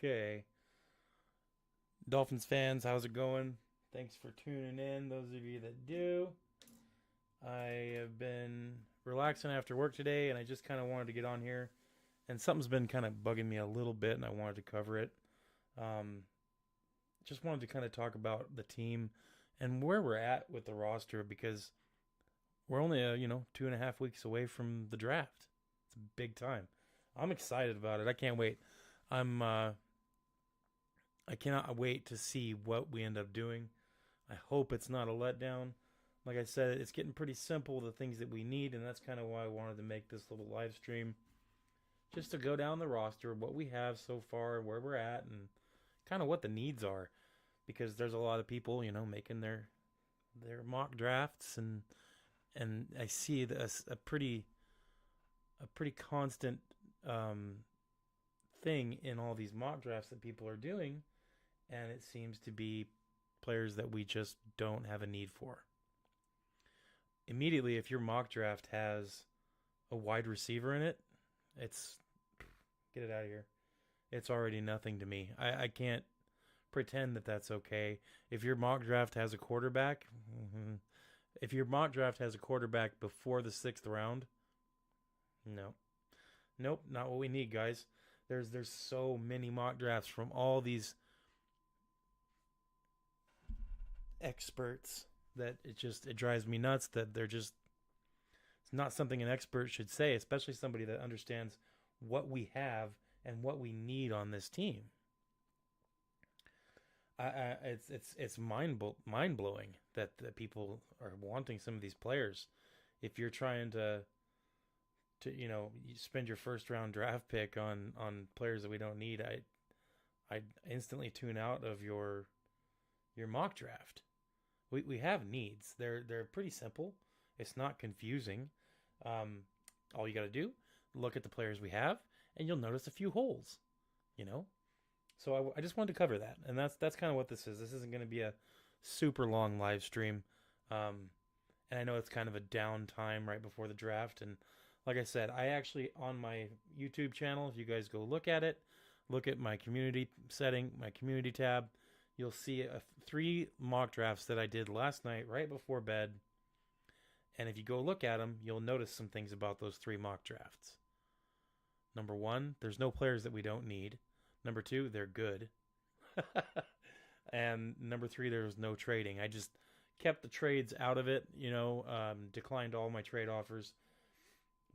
Okay. Dolphins fans, how's it going? Thanks for tuning in, those of you that do. I have been relaxing after work today, and I just kind of wanted to get on here. And something's been kind of bugging me a little bit, and I wanted to cover it. Um, just wanted to kind of talk about the team and where we're at with the roster because we're only, 2.5 weeks away from the draft. It's a big time. I'm excited about it. I can't wait. I cannot wait to see what we end up doing. I hope it's not a letdown. Like I said, it's getting pretty simple, the things that we need, and that's kind of why I wanted to make this little live stream. Just to go down the roster, what we have so far, where we're at, and kind of what the needs are. Because there's a lot of people, making their mock drafts, and I see a pretty constant thing in all these mock drafts that people are doing, and it seems to be players that we just don't have a need for. Immediately, if your mock draft has a wide receiver in it, it's get it out of here. It's already nothing to me. I can't pretend that that's okay. If your mock draft has a quarterback, if your mock draft has a quarterback before the sixth round, no, nope, not what we need, guys. There's so many mock drafts from all these experts that it drives me nuts that it's not something an expert should say, especially somebody that understands what we have and what we need on this team. It's mind blowing that people are wanting some of these players. If you're trying to you spend your first round draft pick on players that we don't need, I instantly tune out of your mock draft. We have needs. They're pretty simple. It's not confusing. All you got to do, look at the players we have, and you'll notice a few holes. You know. So I just wanted to cover that, and that's kind of what this is. This isn't going to be a super long live stream, and I know it's kind of a down time right before the draft. And like I said, I actually on my YouTube channel, if you guys go look at it, look at my community setting, my community tab, you'll see 3 mock drafts that I did last night right before bed. And if you go look at them, you'll notice some things about those 3 mock drafts. Number 1, there's no players that we don't need. Number 2, they're good. And number 3, there was no trading. I just kept the trades out of it, declined all my trade offers.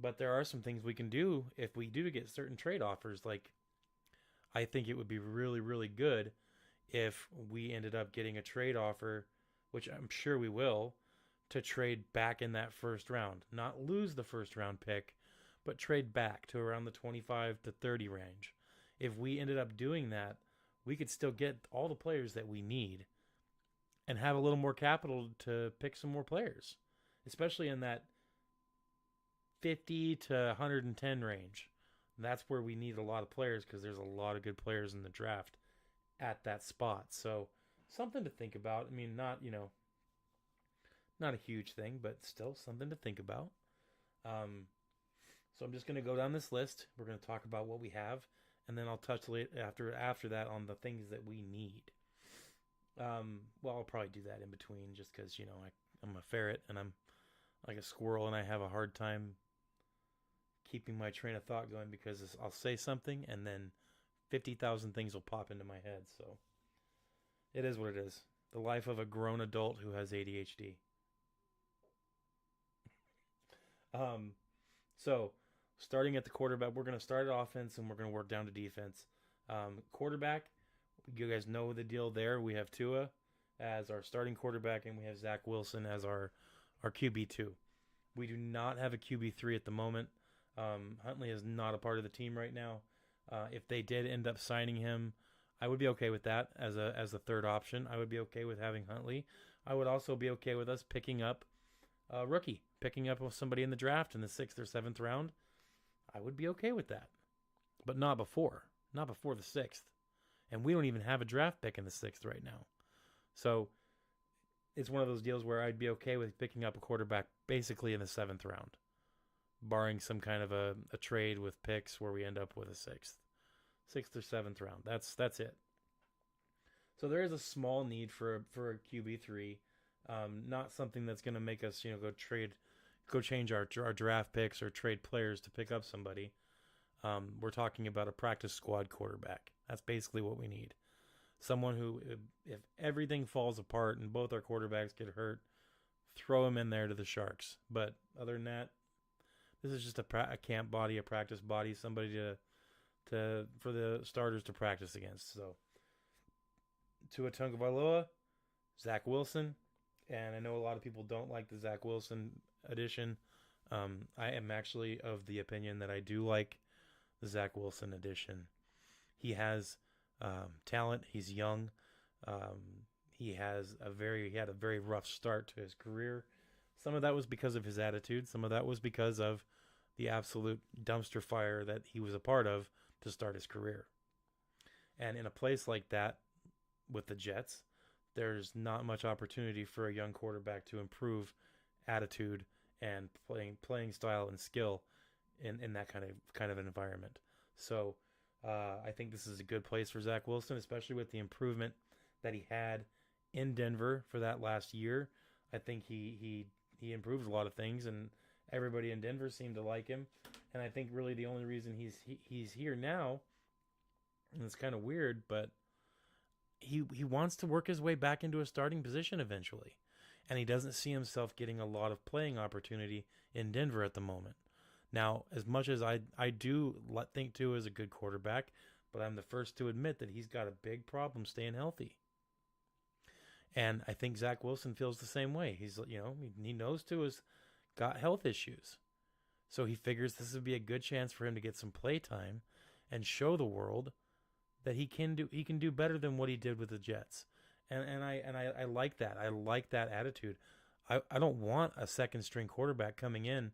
But there are some things we can do if we do get certain trade offers. Like, I think it would be really, really good if we ended up getting a trade offer, which I'm sure we will, to trade back in that first round. Not lose the first round pick, but trade back to around the 25 to 30 range. If we ended up doing that, we could still get all the players that we need and have a little more capital to pick some more players, especially in that 50 to 110 range. That's where we need a lot of players because there's a lot of good players in the draft at that spot. So something to think about. I mean, not a huge thing, but still something to think about. So I'm just going to go down this list. We're going to talk about what we have, and then I'll touch after that on the things that we need. Well, I'll probably do that in between just because, I'm a ferret and I'm like a squirrel and I have a hard time keeping my train of thought going because I'll say something and then 50,000 things will pop into my head. So it is what it is. The life of a grown adult who has ADHD. So starting at the quarterback, we're going to start at offense and we're going to work down to defense. Quarterback, you guys know the deal there. We have Tua as our starting quarterback and we have Zach Wilson as our QB2. We do not have a QB3 at the moment. Huntley is not a part of the team right now. If they did end up signing him, I would be okay with that as a third option. I would be okay with having Huntley. I would also be okay with us picking up a rookie, picking up somebody in the draft in the 6th or 7th round. I would be okay with that, but not before the 6th. And we don't even have a draft pick in the 6th right now. So it's one of those deals where I'd be okay with picking up a quarterback basically in the 7th round, barring some kind of a trade with picks where we end up with a 6th. 6th or 7th round. That's it. So there is a small need for a QB3, not something that's going to make us go change our draft picks or trade players to pick up somebody. We're talking about a practice squad quarterback. That's basically what we need. Someone who, if everything falls apart and both our quarterbacks get hurt, throw him in there to the Sharks. But other than that, this is just a camp body, a practice body, somebody to for the starters to practice against. So, Tua Tagovailoa, Zach Wilson, and I know a lot of people don't like the Zach Wilson addition. I am actually of the opinion that I do like the Zach Wilson addition. He has talent. He's young. He had a very rough start to his career. Some of that was because of his attitude. Some of that was because of the absolute dumpster fire that he was a part of to start his career. And in a place like that, with the Jets, there's not much opportunity for a young quarterback to improve attitude and playing style and skill in that kind of environment. So I think this is a good place for Zach Wilson, especially with the improvement that he had in Denver for that last year. I think he improved a lot of things, and everybody in Denver seemed to like him. And I think really the only reason he's here now, and it's kind of weird, but he wants to work his way back into a starting position eventually. And he doesn't see himself getting a lot of playing opportunity in Denver at the moment. Now, as much as I do think Tua is a good quarterback, but I'm the first to admit that he's got a big problem staying healthy. And I think Zach Wilson feels the same way. He knows Tua's got health issues. So he figures this would be a good chance for him to get some play time and show the world that he can do better than what he did with the Jets. And I like that. I like that attitude. I don't want a second string quarterback coming in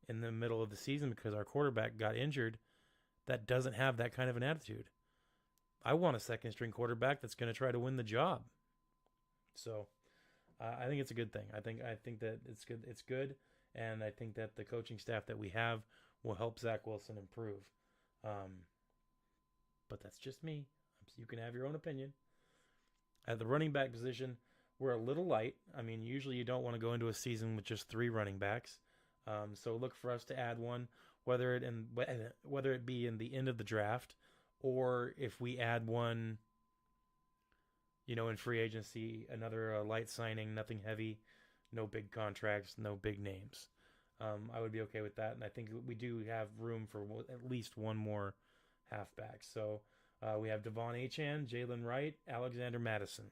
the middle of the season because our quarterback got injured that doesn't have that kind of an attitude. I want a second string quarterback that's going to try to win the job. So I think it's a good thing. I think that it's good. It's good. And I think that the coaching staff that we have will help Zach Wilson improve. But that's just me. You can have your own opinion. At the running back position, we're a little light. I mean, usually you don't want to go into a season with just 3 running backs. So look for us to add one, whether it be in the end of the draft, or if we add one, in free agency, another light signing, nothing heavy, no big contracts, no big names. I would be okay with that, and I think we do have room for at least one more halfback. So we have Devon Achane, Jalen Wright, Alexander Madison.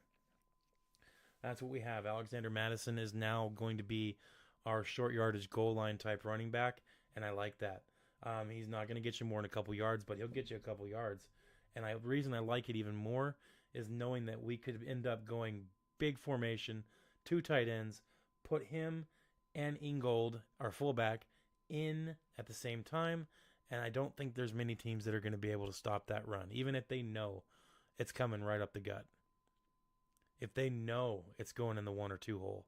That's what we have. Alexander Madison is now going to be our short yardage goal line type running back, and I like that. He's not going to get you more than a couple yards, but he'll get you a couple yards. And the reason I like it even more is knowing that we could end up going big formation, 2 tight ends, put him and Ingold, our fullback, in at the same time, and I don't think there's many teams that are going to be able to stop that run, even if they know it's coming right up the gut. If they know it's going in the 1 or 2 hole,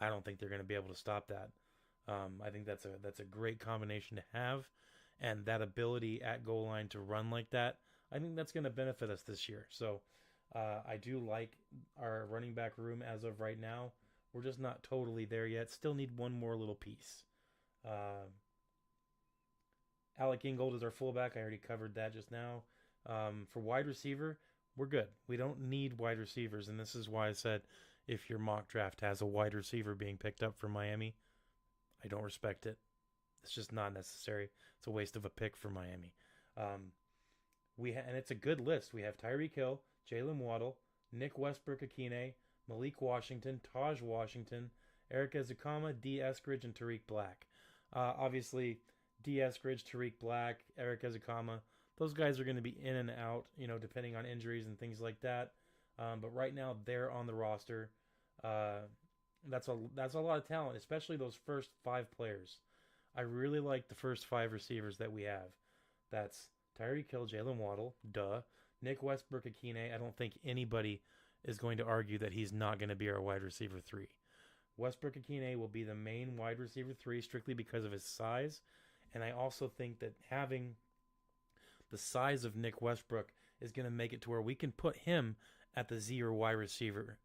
I don't think they're going to be able to stop that. I think that's a great combination to have, and that ability at goal line to run like that, I think that's going to benefit us this year. So I do like our running back room as of right now. We're just not totally there yet. Still need one more little piece. Alec Ingold is our fullback. I already covered that just now. For wide receiver, we're good. We don't need wide receivers, and this is why I said if your mock draft has a wide receiver being picked up from Miami, I don't respect it. It's just not necessary. It's a waste of a pick for Miami. And it's a good list. We have Tyreek Hill, Jalen Waddle, Nick Westbrook-Akine, Malik Washington, Taj Washington, Eric Ezekama, D. Eskridge, and Tariq Black. Obviously, D. Eskridge, Tariq Black, Eric Ezekama, those guys are going to be in and out, depending on injuries and things like that. But right now, they're on the roster. That's a lot of talent, especially those first 5 players. I really like the first 5 receivers that we have. That's Tyreek Hill, Jalen Waddle, Nick Westbrook-Akine. I don't think anybody is going to argue that he's not going to be our wide receiver 3. Westbrook-Akine will be the main wide receiver 3 strictly because of his size. And I also think that having the size of Nick Westbrook is going to make it to where we can put him at the Z or Y receiver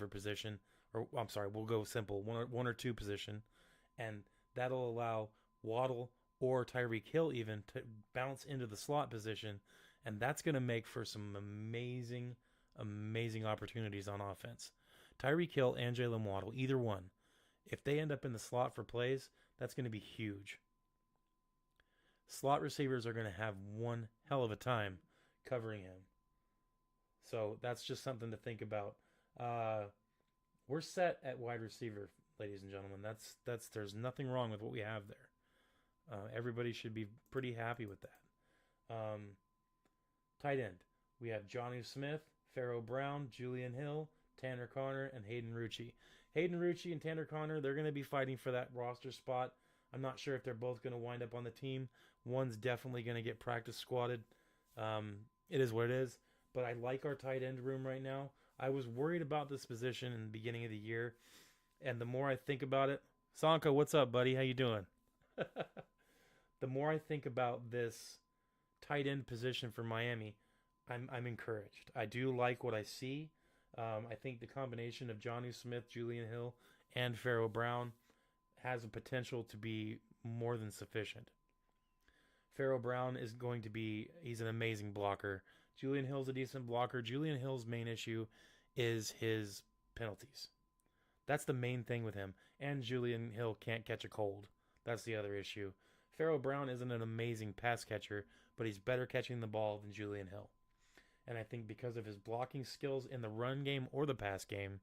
position, or I'm sorry, we'll go simple, one or two position, and that'll allow Waddle or Tyreek Hill even to bounce into the slot position, and that's going to make for some amazing opportunities on offense. Tyreek Hill and Jalen Waddle, either one, if they end up in the slot for plays, that's going to be huge. Slot receivers are going to have one hell of a time covering him. So that's just something to think about. We're set at wide receiver, ladies and gentlemen. That's there's nothing wrong with what we have there. Everybody should be pretty happy with that. Tight end, we have Jonnu Smith, Pharaoh Brown, Julian Hill, Tanner Conner, and Hayden Rucci. Hayden Rucci and Tanner Conner, they're going to be fighting for that roster spot. I'm not sure if they're both going to wind up on the team. One's definitely going to get practice squatted. It is what it is. But I like our tight end room right now. I was worried about this position in the beginning of the year. And the more I think about it, Sanka, what's up, buddy? How you doing? The more I think about this tight end position for Miami, I'm encouraged. I do like what I see. I think the combination of Jonnu Smith, Julian Hill, and Pharaoh Brown has a potential to be more than sufficient. Pharaoh Brown is going to be, he's an amazing blocker. Julian Hill's a decent blocker. Julian Hill's main issue is his penalties. That's the main thing with him. And Julian Hill can't catch a cold. That's the other issue. Pharaoh Brown isn't an amazing pass catcher, but he's better catching the ball than Julian Hill. And I think because of his blocking skills in the run game or the pass game,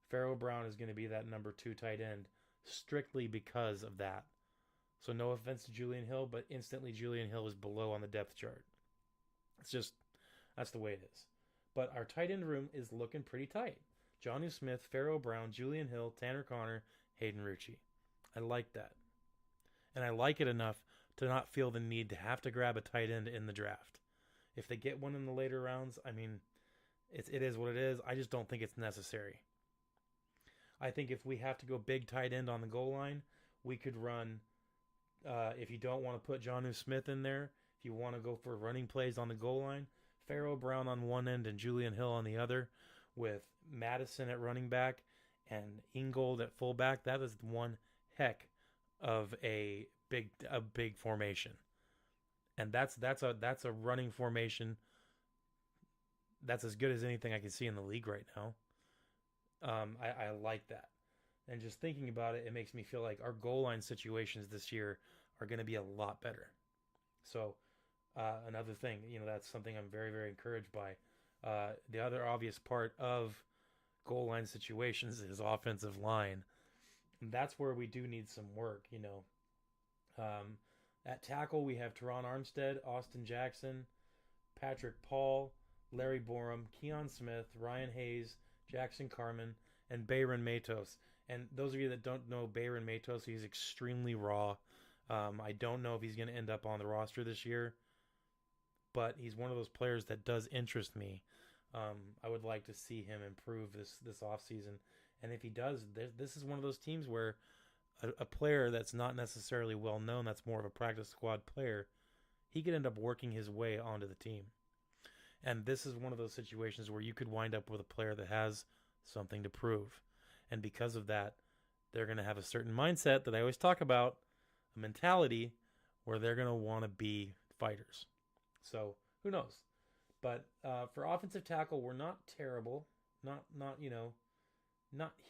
Pharaoh Brown is going to be that number 2 tight end strictly because of that. So no offense to Julian Hill, but instantly Julian Hill is below on the depth chart. It's just, that's the way it is. But our tight end room is looking pretty tight. Jonnu Smith, Pharaoh Brown, Julian Hill, Tanner Conner, Hayden Rucci. I like that. And I like it enough to not feel the need to have to grab a tight end in the draft. If they get one in the later rounds, I mean, it is what it is. I just don't think it's necessary. I think if we have to go big tight end on the goal line, we could run, if you don't want to put Jonnu Smith in there, if you want to go for running plays on the goal line, Pharaoh Brown on one end and Julian Hill on the other, with Madison at running back and Ingold at fullback, that is one heck of a big formation. And that's a running formation that's as good as anything I can see in the league right now. I like that. And just thinking about it, it makes me feel like our goal line situations this year are going to be a lot better. So another thing, that's something I'm very, very encouraged by. The other obvious part of goal line situations is offensive line. And that's where we do need some work, At tackle, we have Teron Armstead, Austin Jackson, Patrick Paul, Larry Borum, Keon Smith, Ryan Hayes, Jackson Carman, and Bayron Matos. And those of you that don't know Bayron Matos, he's extremely raw. I don't know if he's going to end up on the roster this year, but he's one of those players that does interest me. I would like to see him improve this offseason. And if he does, this is one of those teams where a player that's not necessarily well known, that's more of a practice squad player, he could end up working his way onto the team. And this is one of those situations where you could wind up with a player that has something to prove. And because of that, they're going to have a certain mindset that I always talk about, a mentality where they're going to want to be fighters. So who knows? But for offensive tackle, we're not terrible, not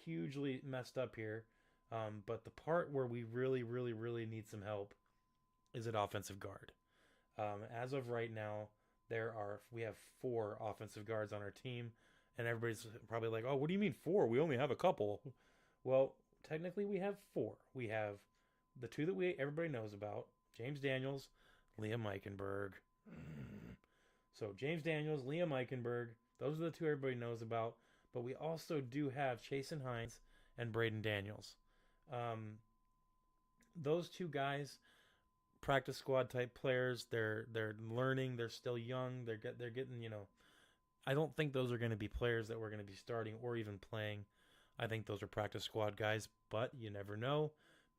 hugely messed up here. But the part where we really, really, really need some help is at offensive guard. As of right now, we have 4 offensive guards on our team, and everybody's probably like, "Oh, what do you mean 4? We only have a couple." Well, technically, we have 4. We have the 2 that everybody knows about: James Daniels, Liam Eichenberg. So James Daniels, Liam Eichenberg, those are the 2 everybody knows about. But we also do have Chasen Hines and Braden Daniels. Those 2 guys, practice squad type players, they're learning, they're still young, they're getting, I don't think those are going to be players that we're going to be starting or even playing. I think those are practice squad guys, but you never know.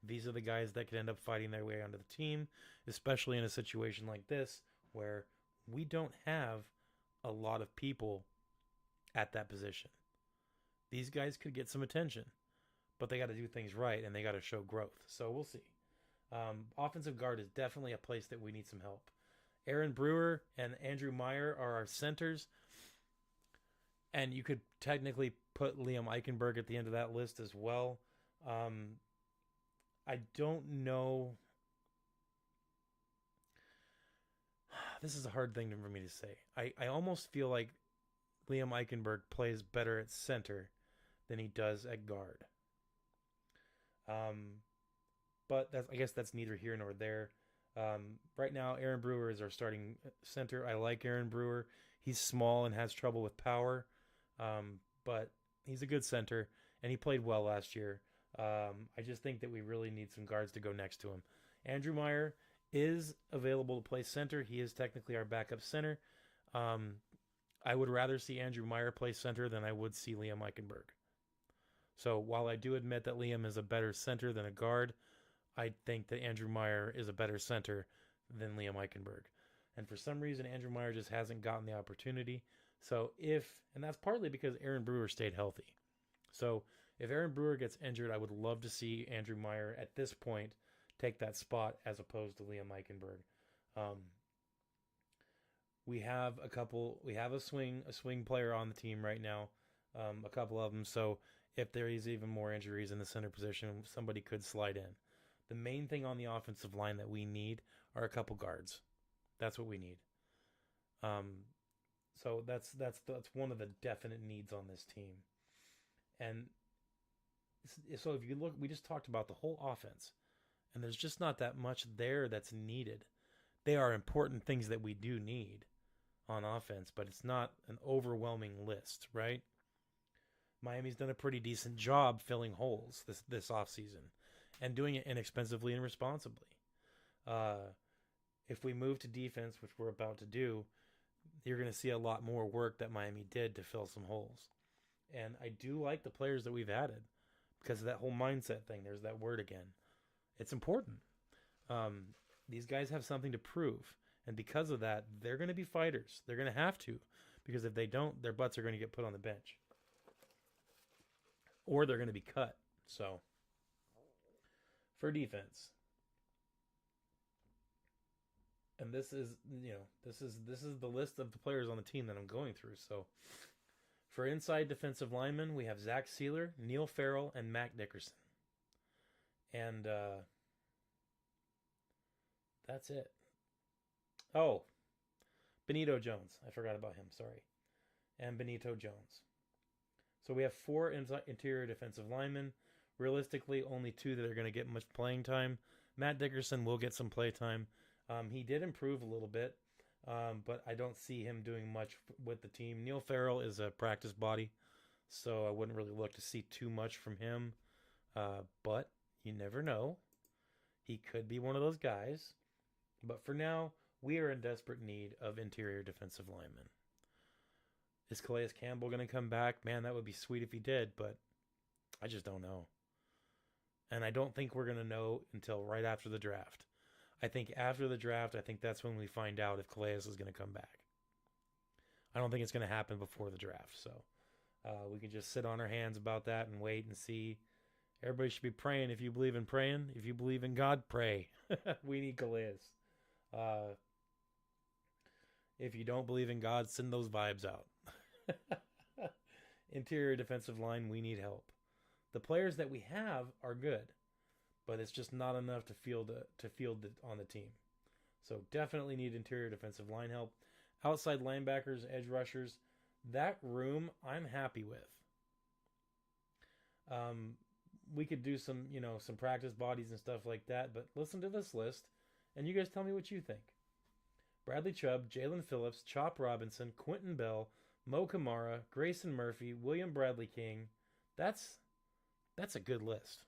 These are the guys that could end up fighting their way onto the team, especially in a situation like this where we don't have a lot of people at that position. These guys could get some attention, but they got to do things right and they got to show growth. So we'll see. Offensive guard is definitely a place that we need some help. Aaron Brewer and Andrew Meyer are our centers. And you could technically put Liam Eichenberg at the end of that list as well. I don't know. This is a hard thing for me to say. I almost feel like Liam Eichenberg plays better at center than he does at guard. But I guess that's neither here nor there. Right now, Aaron Brewer is our starting center. I like Aaron Brewer. He's small and has trouble with power, but he's a good center, and he played well last year. I just think that we really need some guards to go next to him. Andrew Meyer is available to play center. He is technically our backup center. I would rather see Andrew Meyer play center than I would see Liam Eichenberg. So while I do admit that Liam is a better center than a guard, I think that Andrew Meyer is a better center than Liam Eichenberg. And for some reason, Andrew Meyer just hasn't gotten the opportunity. So and that's partly because Aaron Brewer stayed healthy. So if Aaron Brewer gets injured, I would love to see Andrew Meyer at this point take that spot as opposed to Liam Eichenberg. We have a swing player on the team right now, a couple of them. So if there is even more injuries in the center position, somebody could slide in. The main thing on the offensive line that we need are a couple guards. That's what we need. So that's one of the definite needs on this team. And so if you look, we just talked about the whole offense, and there's just not that much there that's needed. They are important things that we do need on offense, but it's not an overwhelming list, right? Miami's done a pretty decent job filling holes this offseason and doing it inexpensively and responsibly. If we move to defense, which we're about to do, you're going to see a lot more work that Miami did to fill some holes. And I do like the players that we've added because of that whole mindset thing. There's that word again. It's important. These guys have something to prove. And because of that, they're going to be fighters. They're going to have to. Because if they don't, their butts are going to get put on the bench. Or they're going to be cut. So, for defense. And this is the list of the players on the team that I'm going through. So, for inside defensive linemen, we have Zach Sealer, Neil Farrell, and Mac Dickerson. And that's it. Oh, Benito Jones. I forgot about him. Sorry. And Benito Jones. So we have 4 interior defensive linemen. Realistically, only 2 that are going to get much playing time. Matt Dickerson will get some play time. He did improve a little bit, but I don't see him doing much with the team. Neil Farrell is a practice body, so I wouldn't really look to see too much from him. But you never know. He could be one of those guys. But for now, we are in desperate need of interior defensive linemen. Is Calais Campbell going to come back? Man, that would be sweet if he did, but I just don't know. And I don't think we're going to know until right after the draft. I think after the draft, that's when we find out if Calais is going to come back. I don't think it's going to happen before the draft. So we can just sit on our hands about that and wait and see. Everybody should be praying. If you believe in praying, if you believe in God, pray. We need Calais. If you don't believe in God, send those vibes out. Interior defensive line, we need help. The players that we have are good, but it's just not enough to field on the team. So definitely need interior defensive line help. Outside linebackers, edge rushers, that room I'm happy with. We could do some practice bodies and stuff like that, but listen to this list, and you guys tell me what you think. Bradley Chubb, Jalen Phillips, Chop Robinson, Quentin Bell, Mo Kamara, Grayson Murphy, William Bradley King. That's a good list.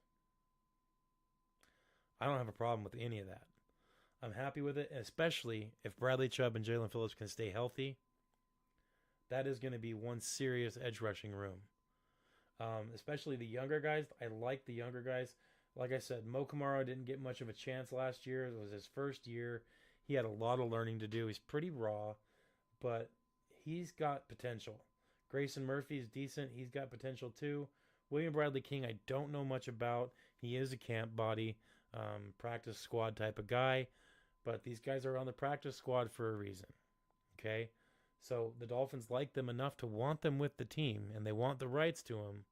I don't have a problem with any of that. I'm happy with it, especially if Bradley Chubb and Jalen Phillips can stay healthy. That is going to be one serious edge rushing room. Especially the younger guys. I like the younger guys. Like I said, Mo Kamara didn't get much of a chance last year. It was his first year. He had a lot of learning to do. He's pretty raw, but he's got potential. Grayson Murphy's decent. He's got potential too. William Bradley King, I don't know much about. He is a camp body, practice squad type of guy, but these guys are on the practice squad for a reason. Okay? So the Dolphins like them enough to want them with the team, and they want the rights to them,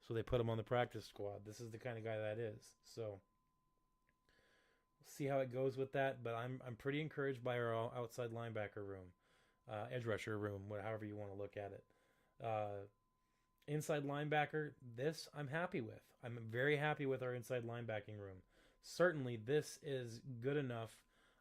so they put him on the practice squad. This is the kind of guy that is. So we'll see how it goes with that, but I'm pretty encouraged by our outside linebacker room, edge rusher room, however you want to look at it. Inside linebacker, this I'm happy with. I'm very happy with our inside linebacking room. Certainly, this is good enough,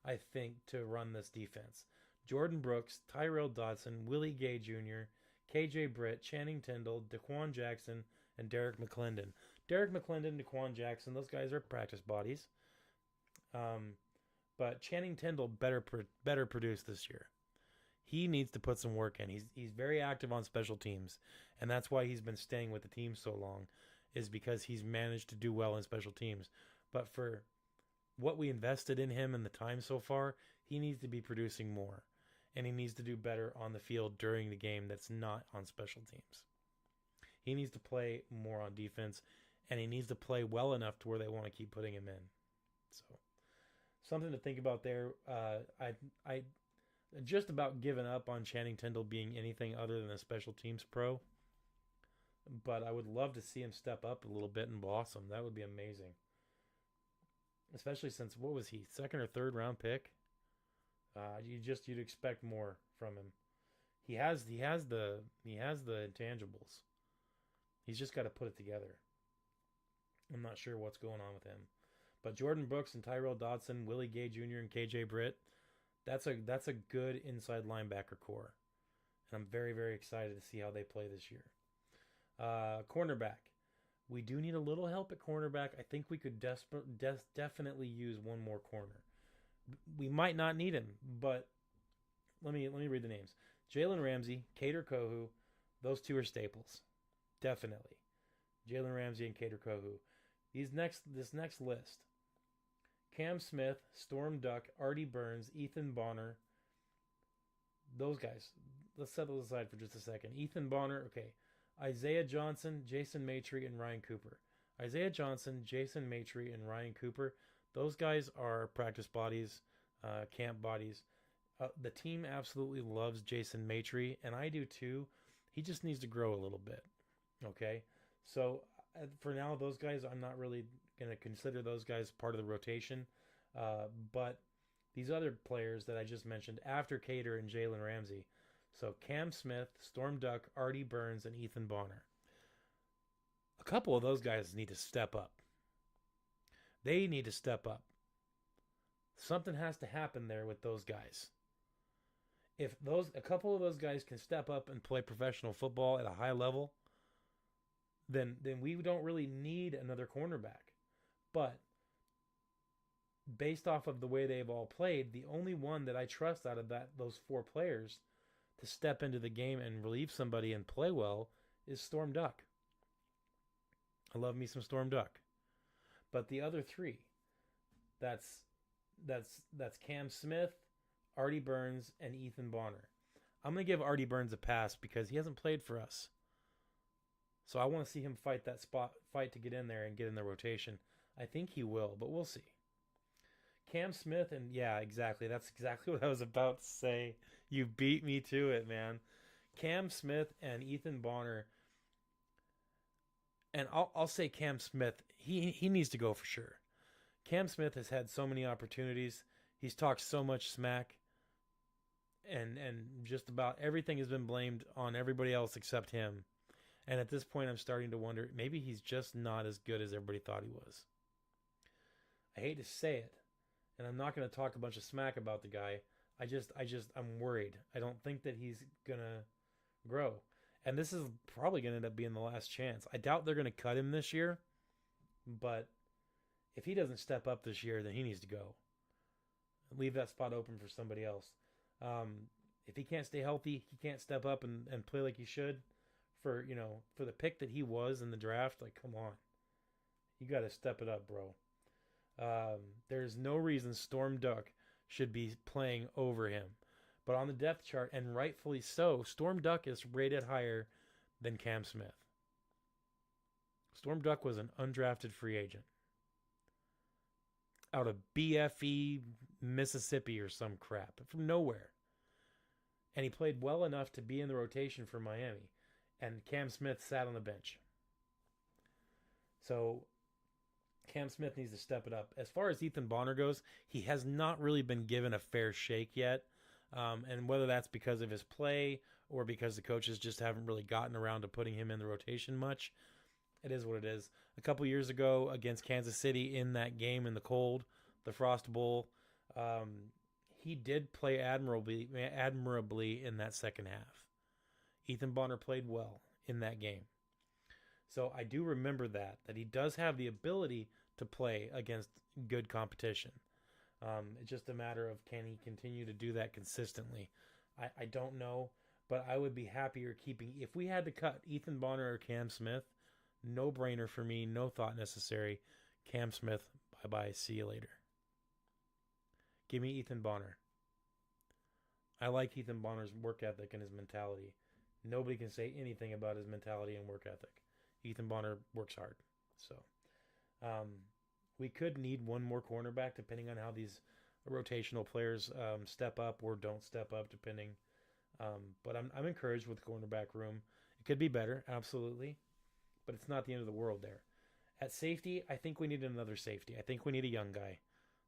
I think, to run this defense. Jordan Brooks, Tyrell Dodson, Willie Gay Jr., KJ Britt, Channing Tindall, Daquan Jackson, and Derek McClendon. Derek McClendon, Daquan Jackson, those guys are practice bodies. But Channing Tindall better produce this year. He needs to put some work in. He's very active on special teams, and that's why he's been staying with the team so long, is because he's managed to do well in special teams. But for what we invested in him and the time so far, he needs to be producing more, and he needs to do better on the field during the game that's not on special teams. He needs to play more on defense, and he needs to play well enough to where they want to keep putting him in. So, something to think about there. I just about given up on Channing Tindall being anything other than a special teams pro, but I would love to see him step up a little bit and blossom. That would be amazing. Especially since, what was he, second or third round pick? You'd expect more from him. He has the intangibles. He's just got to put it together. I'm not sure what's going on with him. But Jordan Brooks and Tyrell Dodson, Willie Gay Jr. and KJ Britt, that's a good inside linebacker core. And I'm very, very excited to see how they play this year. Cornerback. We do need a little help at cornerback. I think we could definitely use one more corner. We might not need him, but let me read the names. Jalen Ramsey, Kader Kohu, those two are staples. Definitely. Jalen Ramsey and Kader Kohu. This next list. Cam Smith, Storm Duck, Artie Burns, Ethan Bonner. Those guys. Let's set those aside for just a second. Ethan Bonner, okay. Isaiah Johnson, Jason Maitre, and Ryan Cooper. Isaiah Johnson, Jason Maitre, and Ryan Cooper. Those guys are practice bodies, camp bodies. The team absolutely loves Jason Maitre, and I do too. He just needs to grow a little bit. Okay? So for now, those guys, I'm not really going to consider those guys part of the rotation. But these other players that I just mentioned after Kader and Jalen Ramsey. So Cam Smith, Storm Duck, Artie Burns, and Ethan Bonner. A couple of those guys need to step up. They need to step up. Something has to happen there with those guys. If a couple of those guys can step up and play professional football at a high level, then we don't really need another cornerback. But based off of the way they've all played, the only one that I trust out of those four players to step into the game and relieve somebody and play well is Storm Duck. I love me some Storm Duck. But the other three, that's Cam Smith, Artie Burns, and Ethan Bonner. I'm going to give Artie Burns a pass because he hasn't played for us. So I want to see him fight to get in there and get in the rotation. I think he will, but we'll see. Cam Smith, and yeah, exactly. That's exactly what I was about to say. You beat me to it, man. Cam Smith and Ethan Bonner. And I'll say Cam Smith, he needs to go for sure. Cam Smith has had so many opportunities. He's talked so much smack. And just about everything has been blamed on everybody else except him. And at this point, I'm starting to wonder, maybe he's just not as good as everybody thought he was. I hate to say it. And I'm not going to talk a bunch of smack about the guy. I'm worried. I don't think that he's going to grow. And this is probably going to end up being the last chance. I doubt they're going to cut him this year. But if he doesn't step up this year, then he needs to go. Leave that spot open for somebody else. If he can't stay healthy, he can't step up and play like he should for the pick that he was in the draft. Like, come on. You got to step it up, bro. There's no reason Storm Duck should be playing over him. But on the depth chart, and rightfully so, Storm Duck is rated higher than Cam Smith. Storm Duck was an undrafted free agent out of BFE, Mississippi or some crap, from nowhere. And he played well enough to be in the rotation for Miami. And Cam Smith sat on the bench. So Cam Smith needs to step it up. As far as Ethan Bonner goes, he has not really been given a fair shake yet. And whether that's because of his play or because the coaches just haven't really gotten around to putting him in the rotation much, it is what it is. A couple years ago against Kansas City in that game in the cold, the Frost Bowl, he did play admirably in that second half. Ethan Bonner played well in that game. So I do remember that he does have the ability to play against good competition. It's just a matter of, can he continue to do that consistently? I don't know, but I would be happier keeping, if we had to cut Ethan Bonner or Cam Smith, no brainer for me, no thought necessary. Cam Smith, bye-bye, see you later. Give me Ethan Bonner. I like Ethan Bonner's work ethic and his mentality. Nobody can say anything about his mentality and work ethic. Ethan Bonner works hard. So, we could need one more cornerback depending on how these rotational players step up or don't step up, depending. But I'm encouraged with the cornerback room. It could be better, absolutely, but it's not the end of the world there. At safety, I think we need another safety. I think we need a young guy,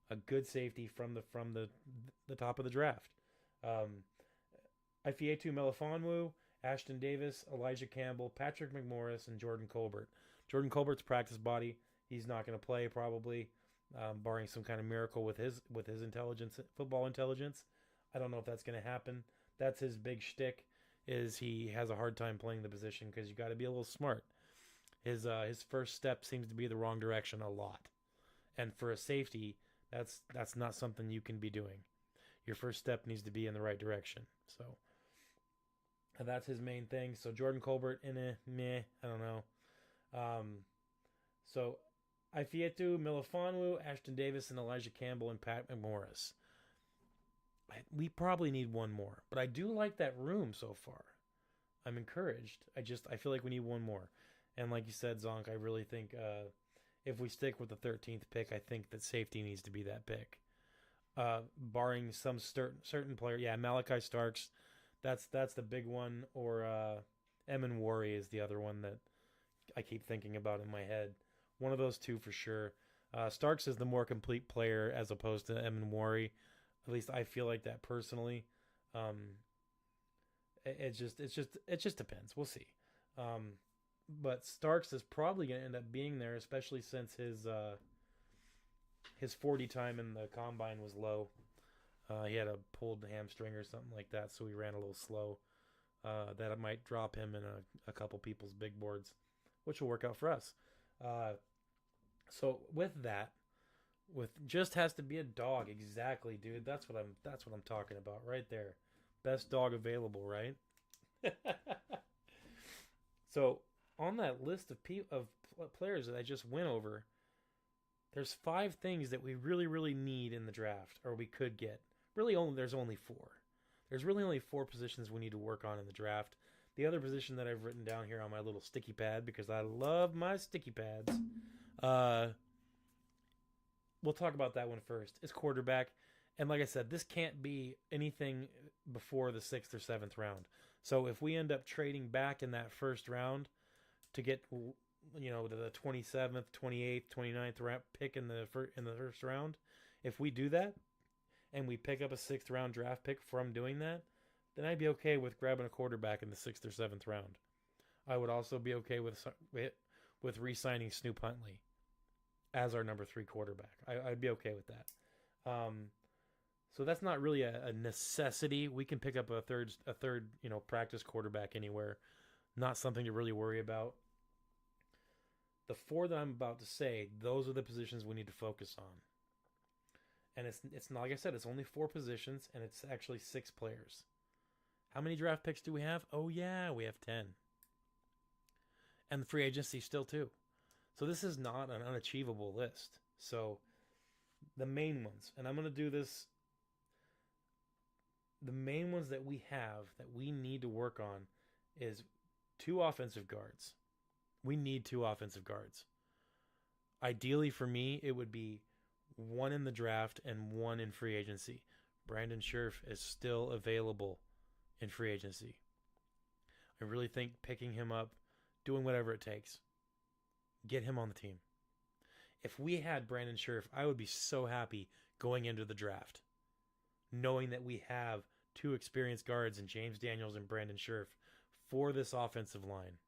a good safety from the top of the draft. Ifeatu Melifonwu, Ashton Davis, Elijah Campbell, Patrick McMorris, and Jordan Colbert. Jordan Colbert's practice body. He's not going to play probably, barring some kind of miracle with his intelligence, football intelligence. I don't know if that's going to happen. That's his big shtick, is he has a hard time playing the position because you got to be a little smart. His first step seems to be the wrong direction a lot, and for a safety, that's not something you can be doing. Your first step needs to be in the right direction. So that's his main thing. So Jordan Colbert, meh, I don't know. So Ifeatu Melifonwu, Ashton Davis, and Elijah Campbell, and Pat McMorris. We probably need one more, but I do like that room so far. I'm encouraged. I feel like we need one more. And like you said, Zonk, I really think if we stick with the 13th pick, I think that safety needs to be that pick. Barring some certain player. Yeah, Malachi Starks, that's the big one. Or Emin Worry is the other one that I keep thinking about in my head. One of those two for sure. Starks is the more complete player as opposed to Emin Worry. At least I feel like that personally. It just depends. We'll see. But Starks is probably going to end up being there, especially since his 40 time in the combine was low. He had a pulled hamstring or something like that, so he ran a little slow. That might drop him in a couple people's big boards, which will work out for us. So with that, just has to be a dog. Exactly, dude. That's what I'm talking about right there. Best dog available, right? So on that list of players that I just went over, there's 5 things that we really, really need in the draft, or we could get. There's only 4. There's really only 4 positions we need to work on in the draft. The other position that I've written down here on my little sticky pad, because I love my sticky pads, we'll talk about that one first, is quarterback. And like I said, this can't be anything before the 6th or 7th round. So if we end up trading back in that first round to get, to the 27th, 28th, 29th pick in the first round, if we do that and we pick up a 6th round draft pick from doing that, then I'd be okay with grabbing a quarterback in the 6th or 7th round. I would also be okay with re-signing Snoop Huntley as our number 3 quarterback. I'd be okay with that. So that's not really a necessity. We can pick up a third, practice quarterback anywhere. Not something to really worry about. The 4 that I'm about to say, those are the positions we need to focus on. And it's not, like I said, it's only 4 positions, and it's actually 6 players. How many draft picks do we have? Oh yeah, we have 10. And the free agency still 2. So this is not an unachievable list. So the main ones, and I'm going to do this the main ones that we have that we need to work on is 2 offensive guards. We need 2 offensive guards. Ideally for me, it would be 1 in the draft and 1 in free agency. Brandon Scherf is still available in free agency. I really think picking him up, doing whatever it takes, get him on the team. If we had Brandon Scherf, I would be so happy going into the draft, knowing that we have 2 experienced guards in James Daniels and Brandon Scherf for this offensive line.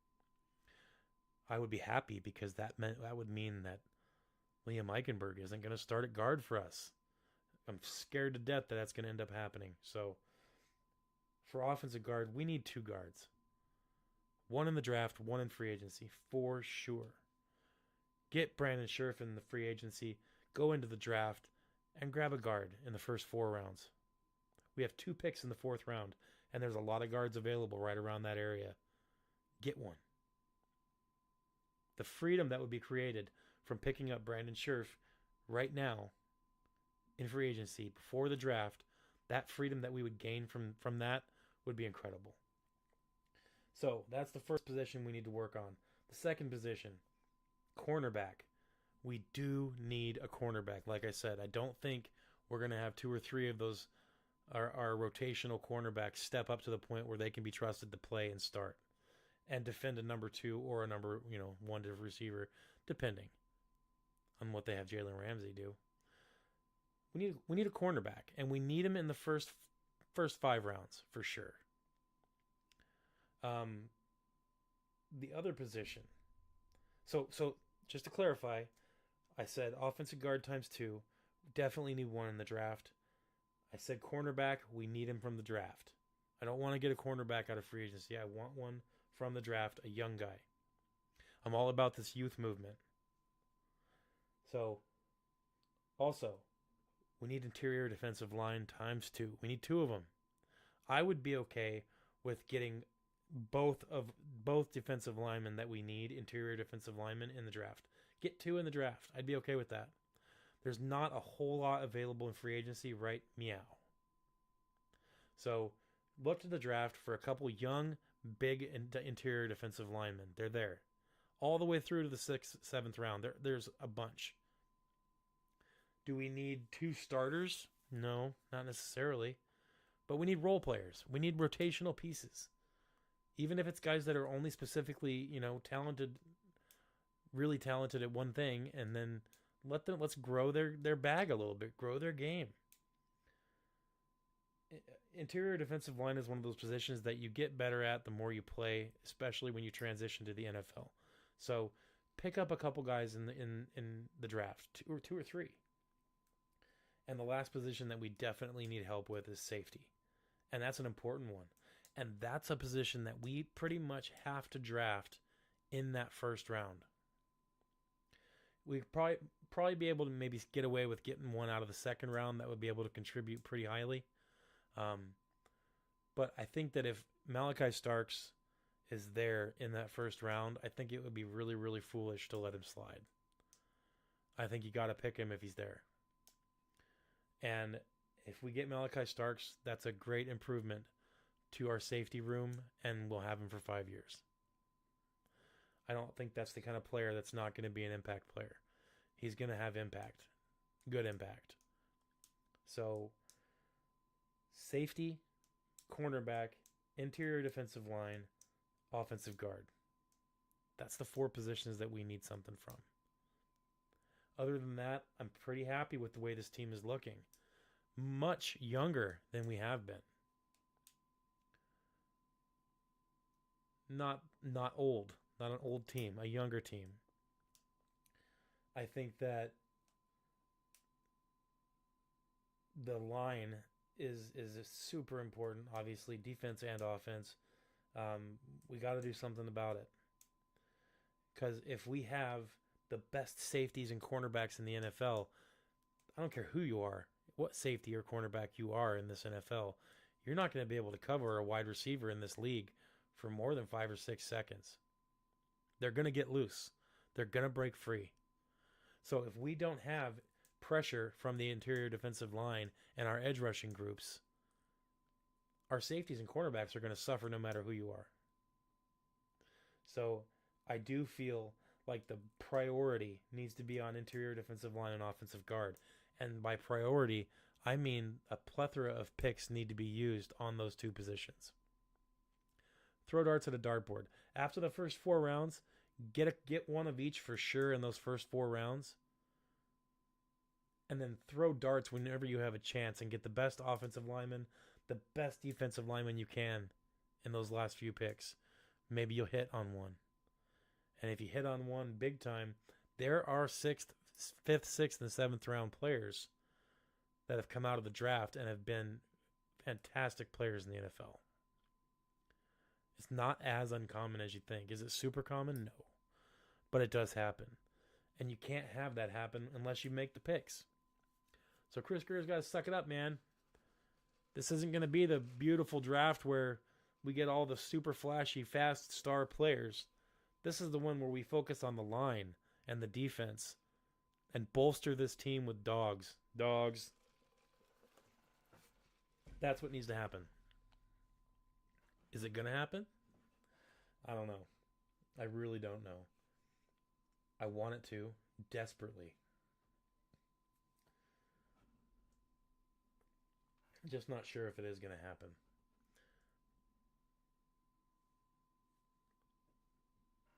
I would be happy because that would mean that Liam Eichenberg isn't going to start at guard for us. I'm scared to death that that's going to end up happening. So for offensive guard, we need 2 guards. 1 in the draft, 1 in free agency, for sure. Get Brandon Scherf in the free agency, go into the draft, and grab a guard in the first 4 rounds. We have 2 picks in the 4th round, and there's a lot of guards available right around that area. Get one. The freedom that would be created from picking up Brandon Scherf right now in free agency before the draft, that freedom that we would gain from that would be incredible. So that's the first position we need to work on. The second position, cornerback. We do need a cornerback. Like I said, I don't think we're going to have 2 or 3 of those, our rotational cornerbacks, step up to the point where they can be trusted to play and start and defend a number 2 or a number 1 to receiver, depending on what they have Jalen Ramsey do. We need a cornerback, and we need him in the first 5 rounds for sure. The other position. So just to clarify, I said offensive guard times 2. Definitely need 1 in the draft. I said cornerback. We need him from the draft. I don't want to get a cornerback out of free agency. I want one from the draft, a young guy. I'm all about this youth movement. So, also, we need interior defensive line times 2. We need 2 of them. I would be okay with getting both defensive linemen that we need, interior defensive linemen, in the draft. Get 2 in the draft. I'd be okay with that. There's not a whole lot available in free agency, right? Meow. So, look to the draft for a couple young, big interior defensive linemen. They're there. All the way through to the 6th, 7th round. There's a bunch. Do we need 2 starters? No, not necessarily. But we need role players. We need rotational pieces. Even if it's guys that are only specifically, talented, really talented at one thing, and then let's grow their bag a little bit, grow their game. Interior defensive line is one of those positions that you get better at the more you play, especially when you transition to the NFL. So pick up a couple guys in the draft, 2 or 3. And the last position that we definitely need help with is safety. And that's an important one. And that's a position that we pretty much have to draft in that first round. We'd probably be able to maybe get away with getting one out of the second round that would be able to contribute pretty highly. But I think that if Malachi Starks is there in that first round, I think it would be really, really foolish to let him slide. I think you got to pick him if he's there. And if we get Malachi Starks, that's a great improvement to our safety room, and we'll have him for 5 years. I don't think that's the kind of player that's not going to be an impact player. He's going to have impact, good impact. So, safety, cornerback, interior defensive line, offensive guard. That's the 4 positions that we need something from. Other than that, I'm pretty happy with the way this team is looking. Much younger than we have been. Not old. Not an old team. A younger team. I think that the line is super important. Obviously, defense and offense. We got to do something about it. Because if we have the best safeties and cornerbacks in the NFL, I don't care who you are, what safety or cornerback you are in this NFL, you're not going to be able to cover a wide receiver in this league for more than 5 or 6 seconds. They're going to get loose. They're going to break free. So if we don't have pressure from the interior defensive line and our edge rushing groups, our safeties and cornerbacks are going to suffer no matter who you are. So I do feel like the priority needs to be on interior defensive line and offensive guard. And by priority, I mean a plethora of picks need to be used on those two positions. Throw darts at a dartboard. After the first 4 rounds, get one of each for sure in those first 4 rounds. And then throw darts whenever you have a chance and get the best offensive lineman, the best defensive lineman you can in those last few picks. Maybe you'll hit on one. And if you hit on one big time, there are 5th, 6th, and 7th round players that have come out of the draft and have been fantastic players in the NFL. It's not as uncommon as you think. Is it super common? No. But it does happen. And you can't have that happen unless you make the picks. So Chris Greer's got to suck it up, man. This isn't going to be the beautiful draft where we get all the super flashy, fast star players. This is the one where we focus on the line and the defense and bolster this team with dogs. Dogs. That's what needs to happen. Is it going to happen? I don't know. I really don't know. I want it to desperately. Just not sure if it is going to happen.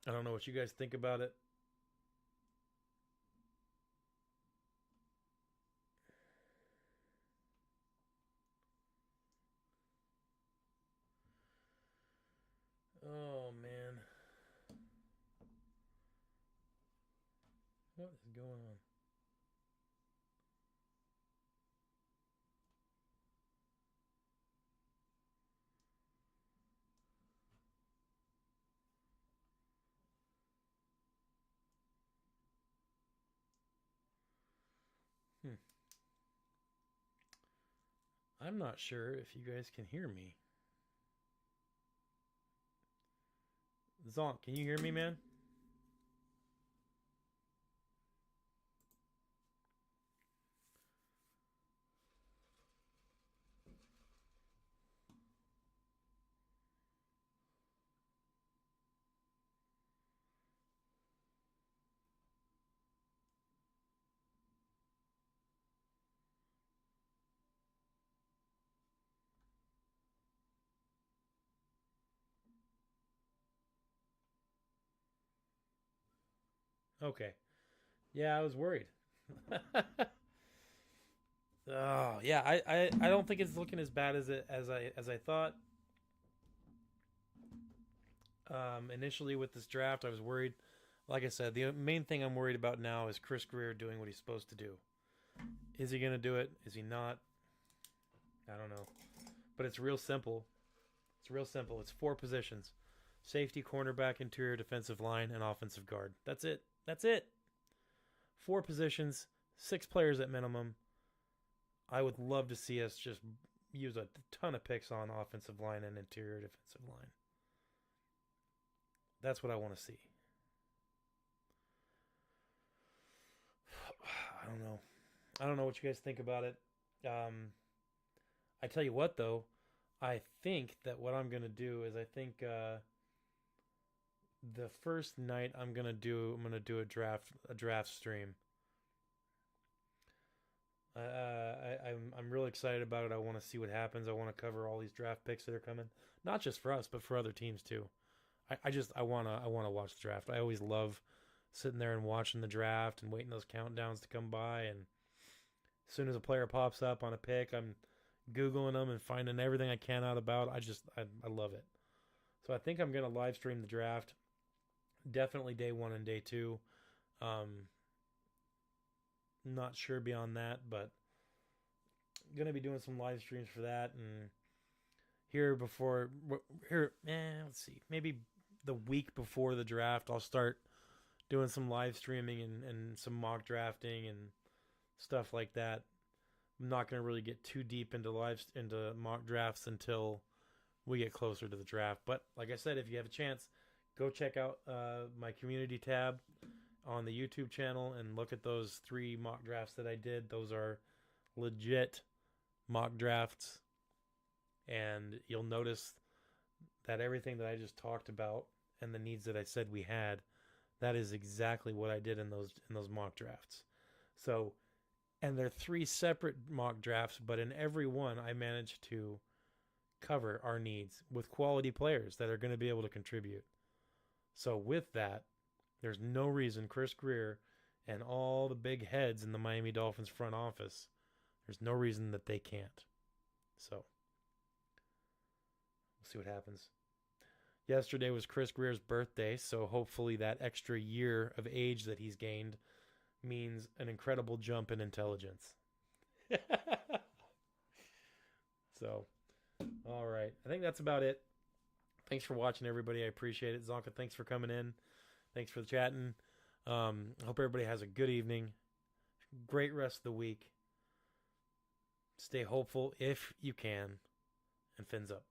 I don't know what you guys think about it. Oh, man. What is going on? I'm not sure if you guys can hear me. Zonk, can you hear me, man? Okay. Yeah, I was worried. Oh, yeah, I don't think it's looking as bad as I thought. Initially with this draft, I was worried. Like I said, the main thing I'm worried about now is Chris Greer doing what he's supposed to do. Is he going to do it? Is he not? I don't know. But it's real simple. It's real simple. It's 4 positions. Safety, cornerback, interior defensive line, and offensive guard. That's it. That's it. 4 positions, 6 players at minimum. I would love to see us just use a ton of picks on offensive line and interior defensive line. That's what I want to see. I don't know. I don't know what you guys think about it. I tell you what, though. I think that what I'm going to do is the first night I'm going to do a draft stream. I'm really excited about it. I want to see what happens. I want to cover all these draft picks that are coming, not just for us, but for other teams too. I want to watch the draft. I always love sitting there and watching the draft and waiting those countdowns to come by. And as soon as a player pops up on a pick, I'm Googling them and finding everything I can out about. I love it. So I think I'm going to live stream the draft. Definitely day 1 and day 2. Not sure beyond that, but going to be doing some live streams for that. And let's see, maybe the week before the draft, I'll start doing some live streaming and some mock drafting and stuff like that. I'm not going to really get too deep into mock drafts until we get closer to the draft. But like I said, if you have a chance, go check out my community tab on the YouTube channel and look at those 3 mock drafts that I did. Those are legit mock drafts. And you'll notice that everything that I just talked about and the needs that I said we had, that is exactly what I did in those mock drafts. So, and they're 3 separate mock drafts, but in every one I managed to cover our needs with quality players that are going to be able to contribute. So with that, there's no reason Chris Greer and all the big heads in the Miami Dolphins front office, there's no reason that they can't. So we'll see what happens. Yesterday was Chris Greer's birthday, so hopefully that extra year of age that he's gained means an incredible jump in intelligence. So, all right. I think that's about it. Thanks for watching, everybody. I appreciate it. Zonka, thanks for coming in. Thanks for chatting. I hope everybody has a good evening. Great rest of the week. Stay hopeful if you can. And fins up.